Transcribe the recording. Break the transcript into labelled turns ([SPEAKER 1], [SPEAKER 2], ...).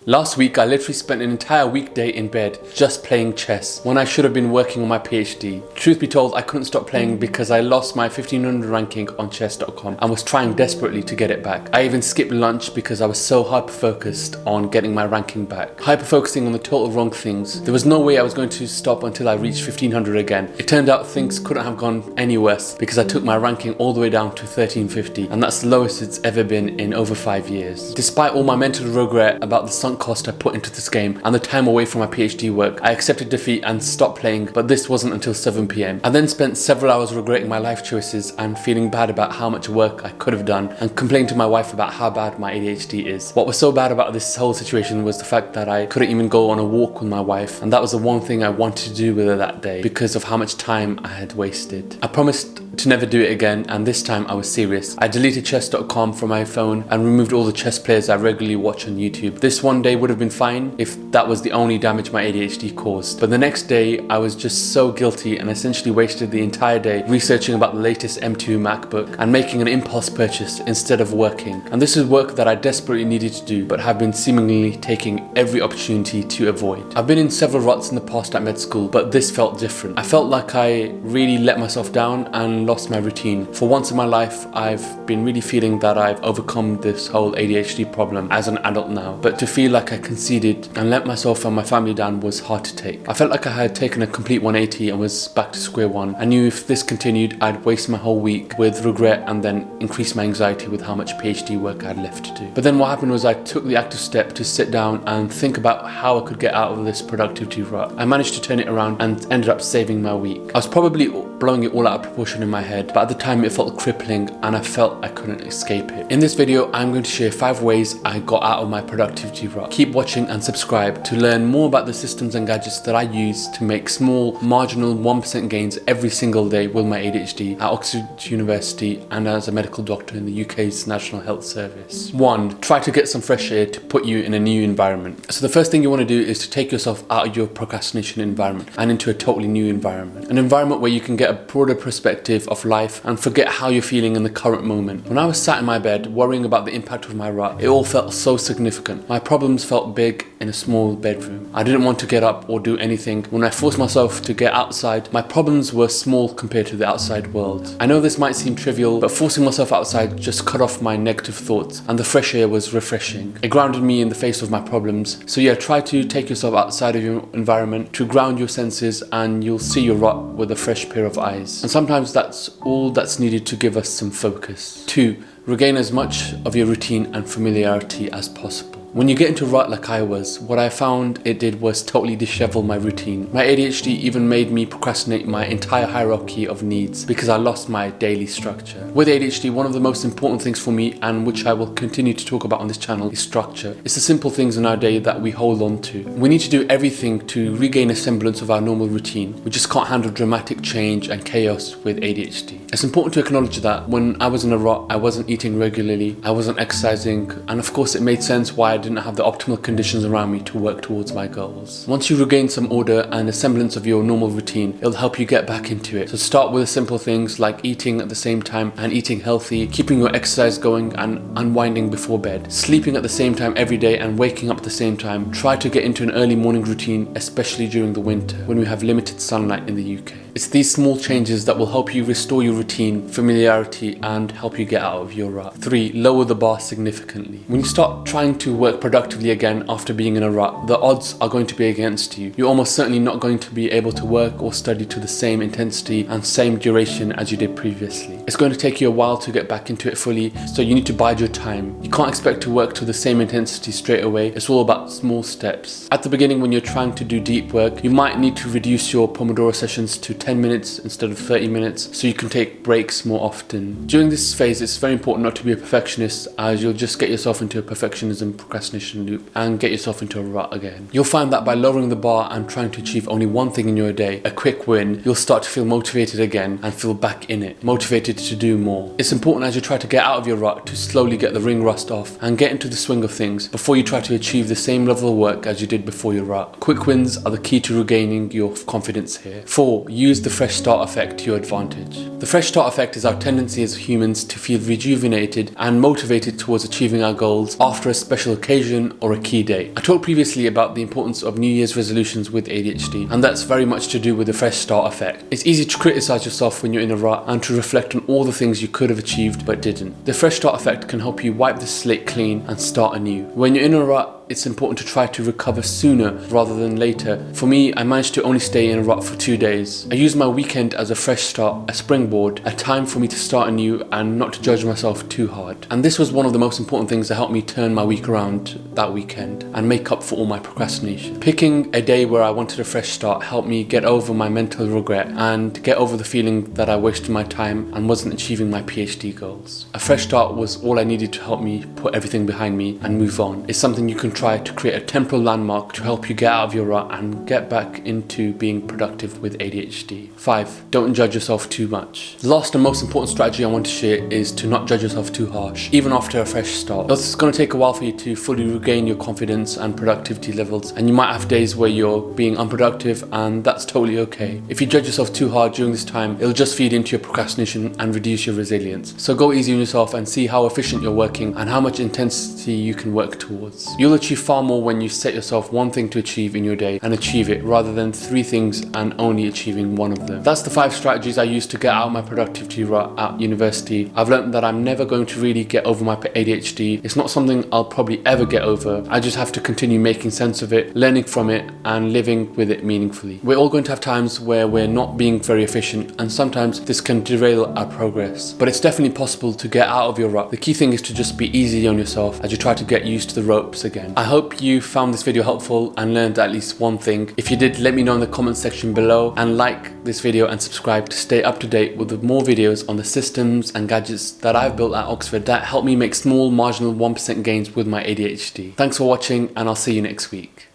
[SPEAKER 1] Last week, I literally spent an entire weekday in bed just playing chess when I should have been working on my PhD. Truth be told, I couldn't stop playing because I lost my 1500 ranking on chess.com and was trying desperately to get it back. I even skipped lunch because I was so hyper-focused on getting my ranking back. Hyper-focusing on the total wrong things. There was no way I was going to stop until I reached 1500 again. It turned out things couldn't have gone any worse because I took my ranking all the way down to 1350, and that's the lowest it's ever been in over 5 years. Despite all my mental regret about the sunk cost I put into this game and the time away from my PhD work, I accepted defeat and stopped playing, but this wasn't until 7 PM. I then spent several hours regretting my life choices and feeling bad about how much work I could have done and complaining to my wife about how bad my ADHD is. What was so bad about this whole situation was the fact that I couldn't even go on a walk with my wife, and that was the one thing I wanted to do with her that day because of how much time I had wasted. I promised to never do it again, and this time I was serious. I deleted chess.com from my phone and removed all the chess players I regularly watch on YouTube. This one day would have been fine if that was the only damage my ADHD caused. But the next day, I was just so guilty and essentially wasted the entire day researching about the latest M2 MacBook and making an impulse purchase instead of working. And this is work that I desperately needed to do, but have been seemingly taking every opportunity to avoid. I've been in several ruts in the past at med school, but this felt different. I felt like I really let myself down and lost my routine. For once in my life, I've been really feeling that I've overcome this whole ADHD problem as an adult now, but to feel like I conceded and let myself and my family down was hard to take. I felt like I had taken a complete 180 and was back to square one. I knew if this continued, I'd waste my whole week with regret and then increase my anxiety with how much PhD work I had left to do. But then what happened was I took the active step to sit down and think about how I could get out of this productivity rut. I managed to turn it around and ended up saving my week. I was probably blowing it all out of proportion in my head, but at the time it felt crippling and I felt I couldn't escape it. In this video, I'm going to share 5 ways I got out of my productivity rut. Keep watching and subscribe to learn more about the systems and gadgets that I use to make small, marginal 1% gains every single day with my ADHD at Oxford University and as a medical doctor in the UK's National Health Service. 1. Try to get some fresh air to put you in a new environment. So the first thing you want to do is to take yourself out of your procrastination environment and into a totally new environment. An environment where you can get a broader perspective of life and forget how you're feeling in the current moment. When I was sat in my bed worrying about the impact of my rut, it all felt so significant. My problems felt big in a small bedroom. I didn't want to get up or do anything. When I forced myself to get outside, my problems were small compared to the outside world. I know this might seem trivial, but forcing myself outside just cut off my negative thoughts, and the fresh air was refreshing. It grounded me in the face of my problems. So yeah, try to take yourself outside of your environment to ground your senses, and you'll see your rut with a fresh pair of eyes. And sometimes that's all that's needed to give us some focus. 2. Regain as much of your routine and familiarity as possible. When you get into a rut like I was, what I found it did was totally dishevel my routine. My ADHD even made me procrastinate my entire hierarchy of needs because I lost my daily structure. With ADHD, one of the most important things for me, and which I will continue to talk about on this channel, is structure. It's the simple things in our day that we hold on to. We need to do everything to regain a semblance of our normal routine. We just can't handle dramatic change and chaos with ADHD. It's important to acknowledge that when I was in a rut, I wasn't eating regularly, I wasn't exercising, and of course it made sense why I didn't have the optimal conditions around me to work towards my goals. Once you regain some order and a semblance of your normal routine, it'll help you get back into it. So start with the simple things like eating at the same time and eating healthy, keeping your exercise going and unwinding before bed, sleeping at the same time every day and waking up at the same time. Try to get into an early morning routine, especially during the winter when we have limited sunlight in the UK. It's these small changes that will help you restore your routine, familiarity, and help you get out of your rut. 3. Lower the bar significantly. When you start trying to work productively again after being in a rut, the odds are going to be against you. You're almost certainly not going to be able to work or study to the same intensity and same duration as you did previously. It's going to take you a while to get back into it fully, so you need to bide your time. You can't expect to work to the same intensity straight away. It's all about small steps. At the beginning, when you're trying to do deep work, you might need to reduce your Pomodoro sessions to 10 minutes instead of 30 minutes so you can take breaks more often. During this phase, it's very important not to be a perfectionist, as you'll just get yourself into a perfectionism procrastination loop and get yourself into a rut again. You'll find that by lowering the bar and trying to achieve only one thing in your day, a quick win, you'll start to feel motivated again and feel back in it. Motivated motivated to do more. It's important as you try to get out of your rut to slowly get the ring rust off and get into the swing of things before you try to achieve the same level of work as you did before your rut. Quick wins are the key to regaining your confidence here. 4. Use the fresh start effect to your advantage. The fresh start effect is our tendency as humans to feel rejuvenated and motivated towards achieving our goals after a special occasion or a key day. I talked previously about the importance of New Year's resolutions with ADHD, and that's very much to do with the fresh start effect. It's easy to criticize yourself when you're in a rut and to reflect on all the things you could have achieved but didn't. The fresh start effect can help you wipe the slate clean and start anew. When you're in a rut, it's important to try to recover sooner rather than later. For me, I managed to only stay in a rut for 2 days. I used my weekend as a fresh start, a springboard, a time for me to start anew and not to judge myself too hard. And this was one of the most important things that helped me turn my week around that weekend and make up for all my procrastination. Picking a day where I wanted a fresh start helped me get over my mental regret and get over the feeling that I wasted my time and wasn't achieving my PhD goals. A fresh start was all I needed to help me put everything behind me and move on. It's something you can try to create a temporal landmark to help you get out of your rut and get back into being productive with ADHD. 5. Don't judge yourself too much. The last and most important strategy I want to share is to not judge yourself too harsh, even after a fresh start. It's going to take a while for you to fully regain your confidence and productivity levels, and you might have days where you're being unproductive, and that's totally okay. If you judge yourself too hard during this time, it'll just feed into your procrastination and reduce your resilience. So go easy on yourself and see how efficient you're working and how much intensity you can work towards. You'll achieve far more when you set yourself one thing to achieve in your day and achieve it rather than 3 things and only achieving one of them. That's the 5 strategies I used to get out of my productivity rut at university. I've learned that I'm never going to really get over my ADHD. It's not something I'll probably ever get over. I just have to continue making sense of it, learning from it and living with it meaningfully. We're all going to have times where we're not being very efficient, and sometimes this can derail our progress. But it's definitely possible to get out of your rut. The key thing is to just be easy on yourself as you try to get used to the ropes again. I hope you found this video helpful and learned at least one thing. If you did, let me know in the comment section below, and like this video and subscribe to stay up to date with more videos on the systems and gadgets that I've built at Oxford that help me make small marginal 1% gains with my ADHD. Thanks for watching, and I'll see you next week.